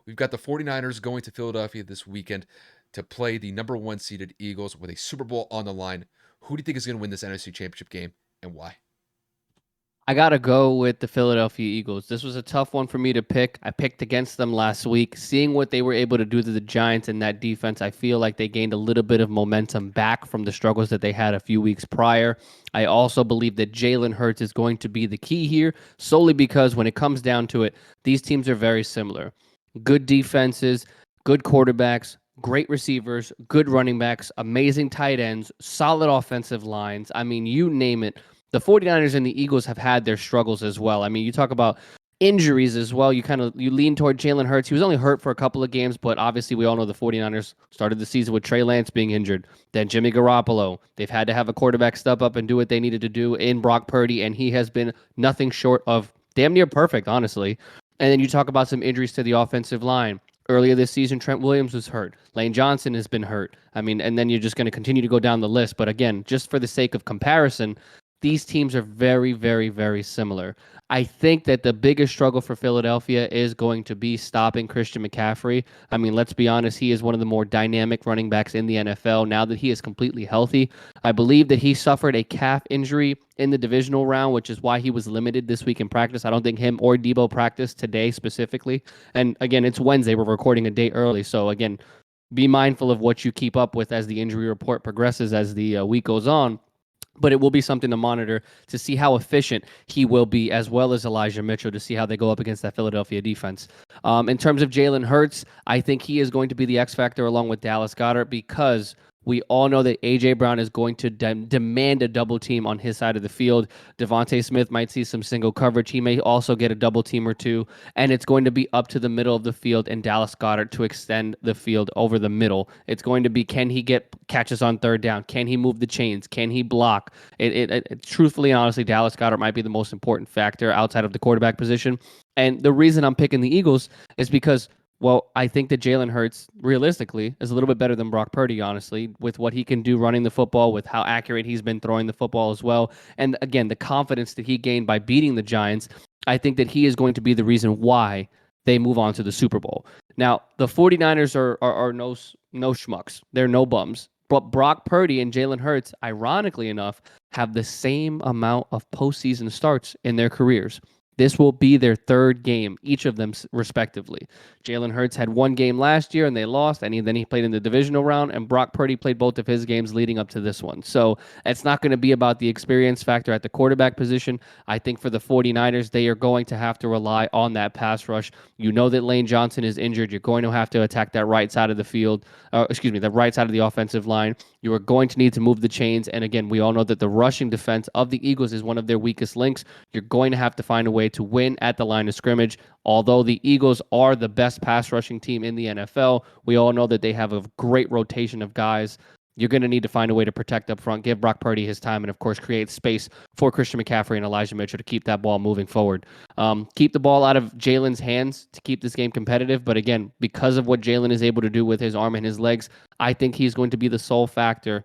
We've got the 49ers going to Philadelphia this weekend to play the number one seeded Eagles with a Super Bowl on the line. Who do you think is going to win this NFC Championship game and why? I got to go with the Philadelphia Eagles. This was a tough one for me to pick. I picked against them last week. Seeing what they were able to do to the Giants in that defense, I feel like they gained a little bit of momentum back from the struggles that they had a few weeks prior. I also believe that Jalen Hurts is going to be the key here, solely because when it comes down to it, these teams are very similar. Good defenses, good quarterbacks, great receivers, good running backs, amazing tight ends, solid offensive lines. I mean, you name it. The 49ers and the Eagles have had their struggles as well. I mean, you talk about injuries as well. You lean toward Jalen Hurts. He was only hurt for a couple of games, but obviously we all know the 49ers started the season with Trey Lance being injured. Then Jimmy Garoppolo. They've had to have a quarterback step up and do what they needed to do in Brock Purdy, and he has been nothing short of damn near perfect, honestly. And then you talk about some injuries to the offensive line. Earlier this season, Trent Williams was hurt. Lane Johnson has been hurt. I mean, and then you're just going to continue to go down the list. But again, just for the sake of comparison, these teams are very, very, very similar. I think that the biggest struggle for Philadelphia is going to be stopping Christian McCaffrey. I mean, let's be honest, he is one of the more dynamic running backs in the NFL now that he is completely healthy. I believe that he suffered a calf injury in the divisional round, which is why he was limited this week in practice. I don't think him or Debo practiced today specifically. And again, it's Wednesday. We're recording a day early. So again, be mindful of what you keep up with as the injury report progresses as the week goes on, but it will be something to monitor to see how efficient he will be, as well as Elijah Mitchell, to see how they go up against that Philadelphia defense. In terms of Jalen Hurts, I think he is going to be the X factor along with Dallas Goedert, because we all know that A.J. Brown is going to demand a double team on his side of the field. Devontae Smith might see some single coverage. He may also get a double team or two, and it's going to be up to the middle of the field and Dallas Goedert to extend the field over the middle. It's going to be, can he get catches on third down? Can he move the chains? Can he block? Truthfully and honestly, Dallas Goedert might be the most important factor outside of the quarterback position. And the reason I'm picking the Eagles is because, well, I think that Jalen Hurts, realistically, is a little bit better than Brock Purdy, honestly, with what he can do running the football, with how accurate he's been throwing the football as well. And again, the confidence that he gained by beating the Giants, I think that he is going to be the reason why they move on to the Super Bowl. Now, the 49ers are no schmucks. They're no bums. But Brock Purdy and Jalen Hurts, ironically enough, have the same amount of postseason starts in their careers. This will be their third game, each of them respectively. Jalen Hurts had one game last year and they lost, and then he played in the divisional round, and Brock Purdy played both of his games leading up to this one. So it's not going to be about the experience factor at the quarterback position. I think for the 49ers, they are going to have to rely on that pass rush. You know that Lane Johnson is injured. You're going to have to attack that right side of the field, the right side of the offensive line. You are going to need to move the chains. And again, we all know that the rushing defense of the Eagles is one of their weakest links. You're going to have to find a way to win at the line of scrimmage. Although the Eagles are the best pass rushing team in the NFL, we all know that they have a great rotation of guys. You're going to need to find a way to protect up front, give Brock Purdy his time, and of course, create space for Christian McCaffrey and Elijah Mitchell to keep that ball moving forward. Keep the ball out of Jalen's hands to keep this game competitive. But again, because of what Jalen is able to do with his arm and his legs, I think he's going to be the sole factor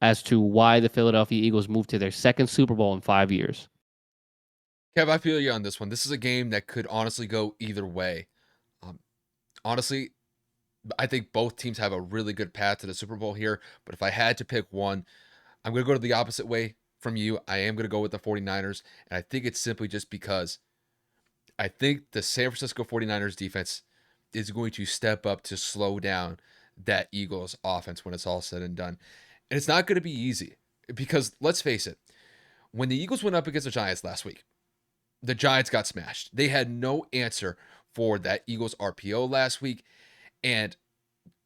as to why the Philadelphia Eagles moved to their second Super Bowl in 5 years. Kev, I feel you on this one. This is a game that could honestly go either way. Um, Honestly, I think both teams have a really good path to the Super Bowl here. But if I had to pick one, I'm going to go to the opposite way from you. I am going to go with the 49ers. And I think it's simply just because I think the San Francisco 49ers defense is going to step up to slow down that Eagles offense when it's all said and done. And it's not going to be easy because let's face it, when the Eagles went up against the Giants last week, the Giants got smashed. They had no answer for that Eagles RPO last week. And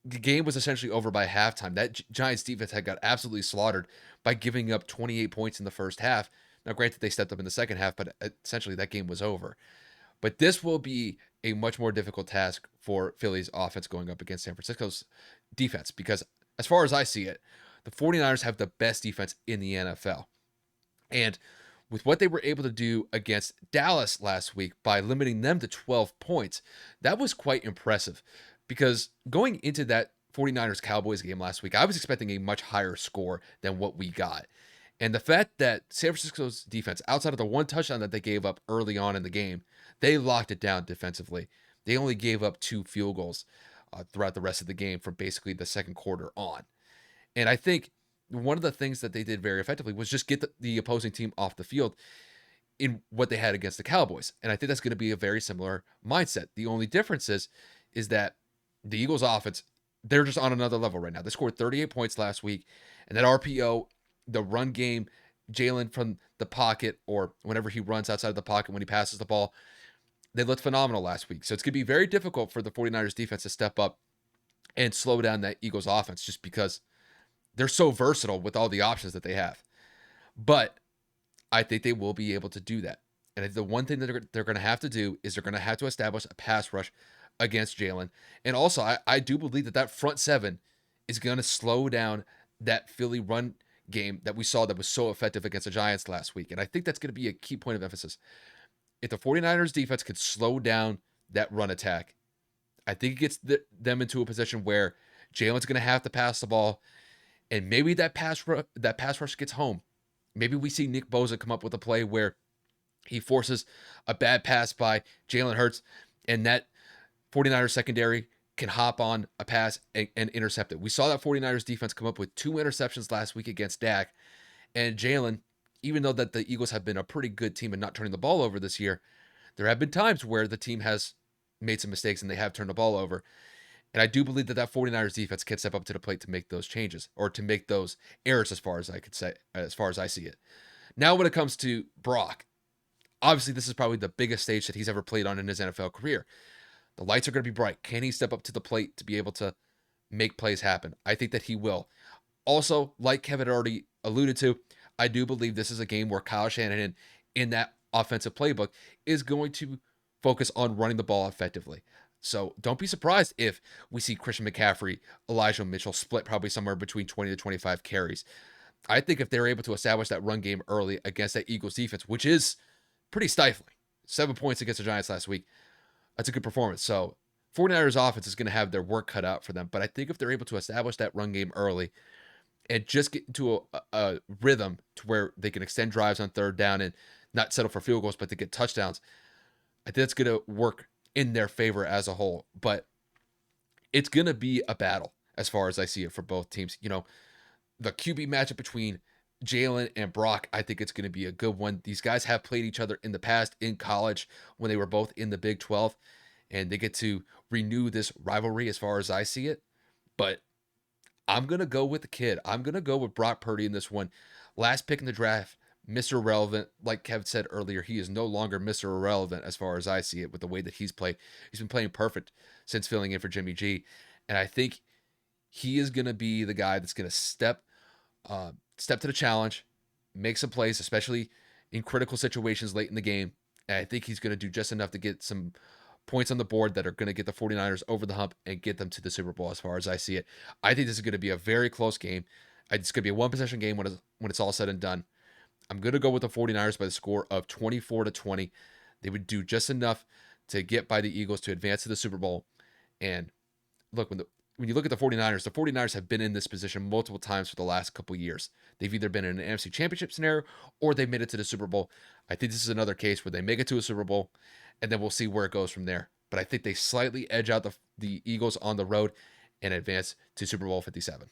the game was essentially over by halftime. That Giants defense had got absolutely slaughtered by giving up 28 points in the first half. Now, granted, they stepped up in the second half, but essentially that game was over. But this will be a much more difficult task for Philly's offense going up against San Francisco's defense because, as far as I see it, the 49ers have the best defense in the NFL. And with what they were able to do against Dallas last week by limiting them to 12 points, that was quite impressive because going into that 49ers Cowboys game last week, I was expecting a much higher score than what we got. And the fact that San Francisco's defense, outside of the one touchdown that they gave up early on in the game, they locked it down defensively. they only gave up 2 field goals throughout the rest of the game from basically the second quarter on. And I think one of the things that they did very effectively was just get the opposing team off the field in what they had against the Cowboys. And I think that's going to be a very similar mindset. The only difference is that the Eagles offense, they're just on another level right now. They scored 38 points last week, and that RPO, the run game, Jalen from the pocket or whenever he runs outside of the pocket when he passes the ball, they looked phenomenal last week. So it's going to be very difficult for the 49ers defense to step up and slow down that Eagles offense just because they're so versatile with all the options that they have. But I think they will be able to do that. And the one thing that they're going to have to do is they're going to have to establish a pass rush against Jalen. And also, I do believe that that front seven is going to slow down that Philly run game that we saw that was so effective against the Giants last week. And I think that's going to be a key point of emphasis. If the 49ers defense could slow down that run attack, I think it gets them into a position where Jalen's going to have to pass the ball, and maybe that pass rush gets home. Maybe we see Nick Bosa come up with a play where he forces a bad pass by Jalen Hurts, and that 49ers secondary can hop on a pass and intercept it. We saw that 49ers defense come up with 2 interceptions last week against Dak, and Jalen, even though that the Eagles have been a pretty good team and not turning the ball over this year, there have been times where the team has made some mistakes and they have turned the ball over. And I do believe that that 49ers defense can step up to the plate to make those changes or to make those errors as far as I could say, as far as I see it. Now, when it comes to Brock, obviously this is probably the biggest stage that he's ever played on in his NFL career. The lights are going to be bright. Can he step up to the plate to be able to make plays happen? I think that he will. Also, like Kevin already alluded to, I do believe this is a game where Kyle Shanahan in that offensive playbook is going to focus on running the ball effectively. So don't be surprised if we see Christian McCaffrey, Elijah Mitchell split probably somewhere between 20 to 25 carries. I think if they're able to establish that run game early against that Eagles defense, which is pretty stifling, 7 points against the Giants last week, that's a good performance. So 49ers offense is going to have their work cut out for them. But I think if they're able to establish that run game early and just get into a rhythm to where they can extend drives on third down and not settle for field goals, but to get touchdowns, I think that's going to work in their favor as a whole. But it's going to be a battle as far as I see it for both teams. You know, the QB matchup between Jalen and Brock, I think it's going to be a good one. These guys have played each other in the past in college when they were both in the Big 12, and they get to renew this rivalry as far as I see it. But I'm going to go with the kid. I'm going to go with Brock Purdy in this one. Last pick in the draft, Mr. Irrelevant. Like Kev said earlier, he is no longer Mr. Irrelevant as far as I see it with the way that he's played. He's been playing perfect since filling in for Jimmy G. And I think he is going to be the guy that's going to step to the challenge, make some plays, especially in critical situations late in the game. And I think he's going to do just enough to get some points on the board that are going to get the 49ers over the hump and get them to the Super Bowl as far as I see it. I think this is going to be a very close game. It's going to be a one-possession game when it's all said and done. I'm going to go with the 49ers by the score of 24-20. They would do just enough to get by the Eagles to advance to the Super Bowl. And look, when you look at the 49ers have been in this position multiple times for the last couple of years. They've either been in an NFC Championship scenario or they've made it to the Super Bowl. I think this is another case where they make it to a Super Bowl, and then we'll see where it goes from there. But I think they slightly edge out the Eagles on the road and advance to Super Bowl 57.